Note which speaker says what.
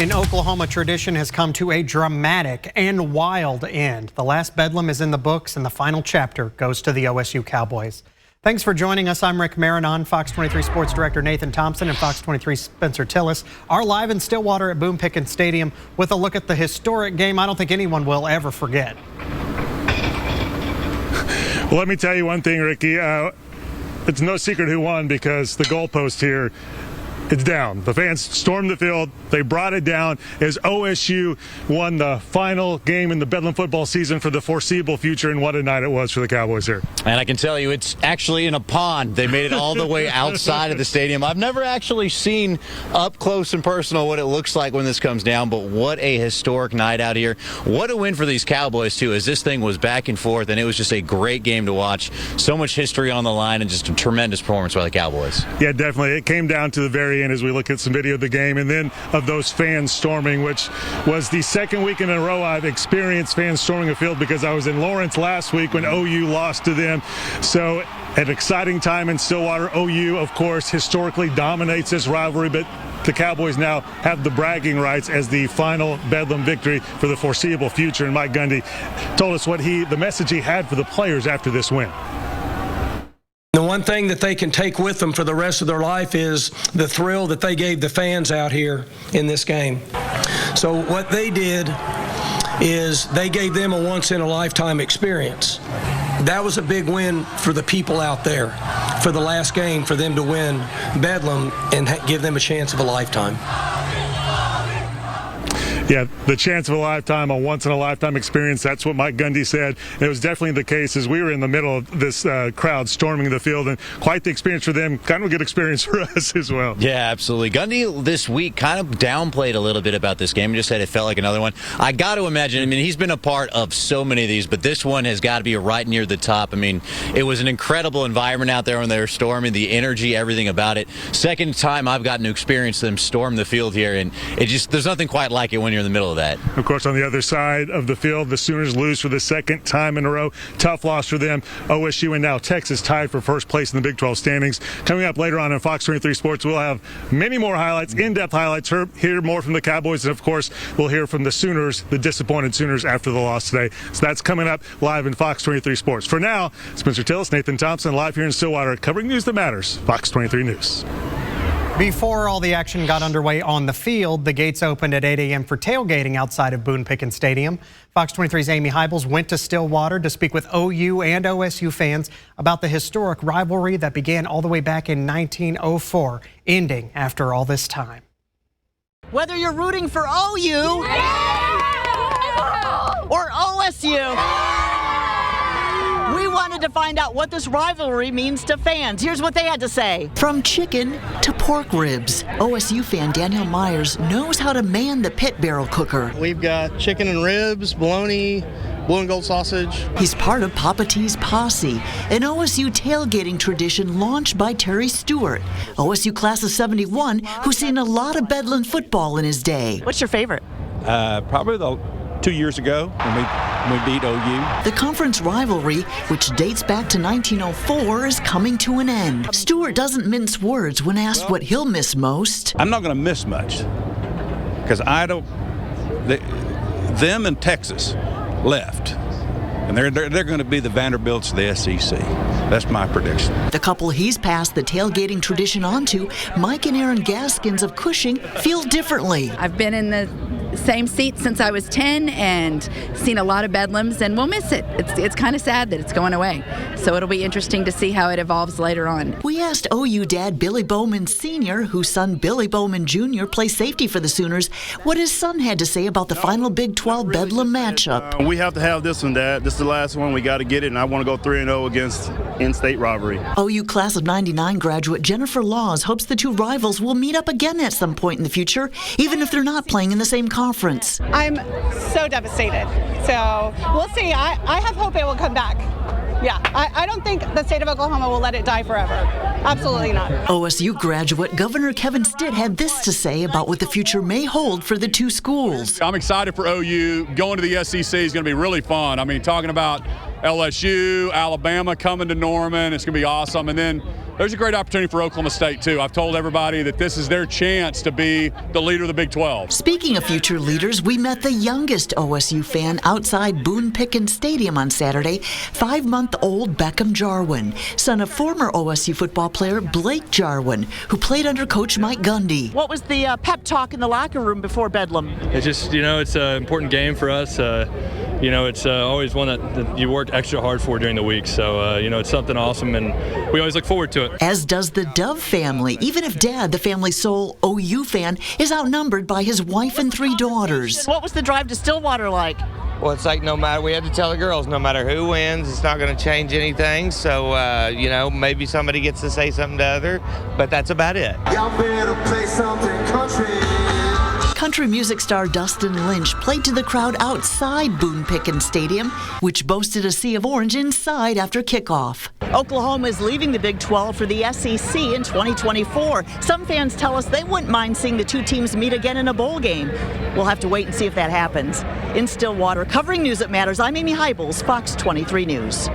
Speaker 1: In Oklahoma, tradition has come to a dramatic and wild end. The last Bedlam is in the books, and the final chapter goes to the OSU Cowboys. Thanks for joining us. I'm Rick Marinon. Fox 23 Sports Director Nathan Thompson and Fox 23 Spencer Tillis are live in Stillwater at Boone Pickens Stadium with a look at the historic game I don't think anyone will ever forget.
Speaker 2: Well, let me tell you one thing, Ricky. It's no secret who won because the goalpost here, it's down. The fans stormed the field. They brought it down as OSU won the final game in the Bedlam football season for the foreseeable future, and what a night it was for the Cowboys here.
Speaker 3: And I can tell you, it's actually in a pond. They made it all the way outside of the stadium. I've never actually seen up close and personal what it looks like when this comes down, but what a historic night out here. What a win for these Cowboys, too, as this thing was back and forth, and it was just a great game to watch. So much history on the line and just a tremendous performance by the Cowboys.
Speaker 2: Yeah, definitely. It came down to the very end as we look at some video of the game, and then of those fans storming, which was the second week in a row I've experienced fans storming a field, because I was in Lawrence last week when OU lost to them. So an exciting time in Stillwater. OU, of course, historically dominates this rivalry, but the Cowboys now have the bragging rights as the final Bedlam victory for the foreseeable future. And Mike Gundy told us the message he had for the players after this win.
Speaker 4: The one thing that they can take with them for the rest of their life is the thrill that they gave the fans out here in this game. So what they did is they gave them a once-in-a-lifetime experience. That was a big win for the people out there, for the last game, for them to win Bedlam and give them a chance of a lifetime.
Speaker 2: Yeah, the chance of a lifetime, a once-in-a-lifetime experience. That's what Mike Gundy said. And it was definitely the case as we were in the middle of this crowd storming the field, and quite the experience for them. Kind of a good experience for us as well.
Speaker 3: Yeah, absolutely. Gundy this week kind of downplayed a little bit about this game and just said it felt like another one. I got to imagine, he's been a part of so many of these, but this one has got to be right near the top. It was an incredible environment out there when they were storming, the energy, everything about it. Second time I've gotten to experience them storm the field here, and there's nothing quite like it when you're in the middle of that.
Speaker 2: Of course, on the other side of the field, the Sooners lose for the second time in a row. Tough loss for them. OSU and now Texas tied for first place in the Big 12 standings. Coming up later on Fox 23 Sports, we'll have many more highlights, in-depth highlights, hear more from the Cowboys, and of course, we'll hear from the Sooners, the disappointed Sooners after the loss today. So that's coming up live in Fox 23 Sports. For now, Spencer Tillis, Nathan Thompson, live here in Stillwater, covering news that matters. Fox 23 News.
Speaker 1: Before all the action got underway on the field, the gates opened at 8 a.m. for tailgating outside of Boone Pickens Stadium. Fox 23's Amy Hybels went to Stillwater to speak with OU and OSU fans about the historic rivalry that began all the way back in 1904, ending after all this time.
Speaker 5: Whether you're rooting for OU or OSU, we wanted to find out what this rivalry means to fans. Here's what they had to say. From chicken to pork ribs, OSU fan Daniel Myers knows how to man the pit barrel cooker.
Speaker 6: We've got chicken and ribs, bologna, blue and gold sausage.
Speaker 5: He's part of Papa T's Posse, an OSU tailgating tradition launched by Terry Stewart, OSU class of 71, who's seen a lot of Bedlam football in his day. What's your favorite?
Speaker 7: Probably the 2 years ago when we beat OU.
Speaker 5: The conference rivalry, which dates back to 1904, is coming to an end. Stewart doesn't mince words when asked what he'll miss most.
Speaker 7: I'm not going to miss much because them and Texas left. And they're going to be the Vanderbilts of the SEC. That's my prediction.
Speaker 5: The couple he's passed the tailgating tradition on to, Mike and Aaron Gaskins of Cushing, feel differently.
Speaker 8: I've been in the same seat since I was 10 and seen a lot of Bedlams, and we'll miss it. It's kind of sad that it's going away. So it'll be interesting to see how it evolves later on.
Speaker 5: We asked OU dad Billy Bowman Sr., whose son Billy Bowman Jr. plays safety for the Sooners, what his son had to say about the final Big 12 Bedlam matchup.
Speaker 9: We have to have this one, Dad. This is the last one. We got to get it, and I want to go 3-0 against in-state rivalry.
Speaker 5: OU class of 99 graduate Jennifer Laws hopes the two rivals will meet up again at some point in the future, even if they're not playing in the same conference.
Speaker 10: I'm so devastated. So we'll see. I have hope it will come back. Yeah, I don't think the state of Oklahoma will let it die forever. Absolutely not.
Speaker 5: OSU graduate Governor Kevin Stitt had this to say about what the future may hold for the two schools.
Speaker 11: I'm excited for OU. Going to the SEC is going to be really fun. Talking about LSU, Alabama coming to Norman, it's going to be awesome. And then there's a great opportunity for Oklahoma State, too. I've told everybody that this is their chance to be the leader of the Big 12.
Speaker 5: Speaking of future leaders, we met the youngest OSU fan outside Boone Pickens Stadium on Saturday, 5-month-old Beckham Jarwin, son of former OSU football player Blake Jarwin, who played under Coach Mike Gundy. What was the pep talk in the locker room before Bedlam?
Speaker 12: It's just, it's an important game for us. It's always one that you work extra hard for during the week. So, it's something awesome, and we always look forward to it.
Speaker 5: As does the Dove family, even if Dad, the family's sole OU fan, is outnumbered by his wife and 3 daughters. What was the drive to Stillwater like?
Speaker 13: Well, it's like we had to tell the girls, no matter who wins, it's not going to change anything. So, maybe somebody gets to say something to other, but that's about it.
Speaker 14: Y'all better play something country.
Speaker 5: Country music star Dustin Lynch played to the crowd outside Boone Pickens Stadium, which boasted a sea of orange inside after kickoff. Oklahoma is leaving the Big 12 for the SEC in 2024. Some fans tell us they wouldn't mind seeing the 2 teams meet again in a bowl game. We'll have to wait and see if that happens. In Stillwater, covering news that matters, I'm Amy Hybels, Fox 23 News.